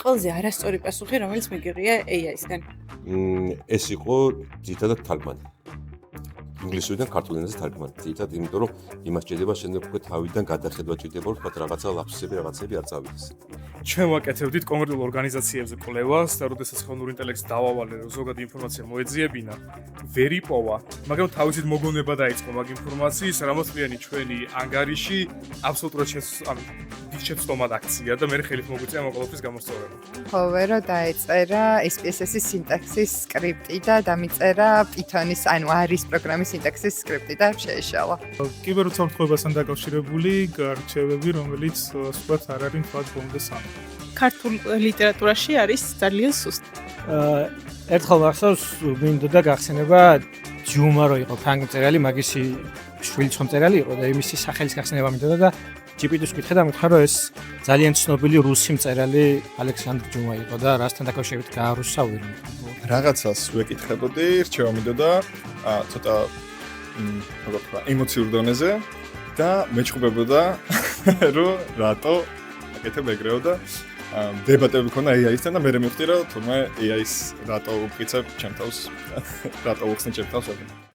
ყველაზე არასწორი პასუხი, რომელიც მიგიღია AI-სგან? ეს იყო ძირითადად თარგმანი. ინგლისურიდან ქართულ ენაზე თარგმანი. ძირითადად იმიტომ რომ იმას ჭირდება შემდეგ უკვე თავიდან გადახედვა ჭირდება, რომ თქვა რაღაცა ლაფსები, რაღაცები არ წავიდეს. ჩვენ ვაკეთებდით კონკრეტულ ორგანიზაციებზე კვლევას და როდესაც ხელოვნურ ინტელექტს დავავალე, რომ ზოგადი ინფორმაცია მოეძიებინა, ვერ იპოვა, მაგრამ თავისით მოგონება დაიწყო მაგ ინფორმაციის, რამაც მიანი ჩვენი ანგარიში აბსოლუტურად შეცდომად აქცია და მე ხელით მოგვიწია ამ ყოველთვის გამოსწორება. However, დაეწერა SPSS-ის სინტაქსის სკრიპტი და დამიწერა Python-ის, ანუ R-ის პროგრამის სინტაქსის სკრიპტი და შეეშალა. კიბერუსაფრთხოებასთან დაკავშირებული გარჩევები, რომელიც სულად არ არის თქვათ ბომბე სამი. ქართულ ლიტერატურაში არის ძალიან სუსტი. ერთხელ მახსოვს მინდოდა გახსენება ჯიუმა რო იყო ფრანგი მწერალი, მაგისი შვილიჩხომწერალი იყო და იმისი სახელის გახსენება მინდოდა და GPT-ს ვკითხე და მითხრა რომ ეს ძალიან ცნობილი რუსი მწერალი ალექსანდრ ჯიუმა იყო და რასთან დაკავშირებით გაარუსავირი. რაღაცას ვეკითხებოდი, რჩევა მინდოდა ცოტა როგორ ვთქვა, ემოციურ დონეზე და მეჩხუბებოდა რომ რატო აკეთებ ეგრეო და დებატები მქონდა AI-სთან და მე მივხვდი რომ თურმე AI-ს რატო ვფიცებ ჩემ თავს, რატო უხსნი ჩემ თავს.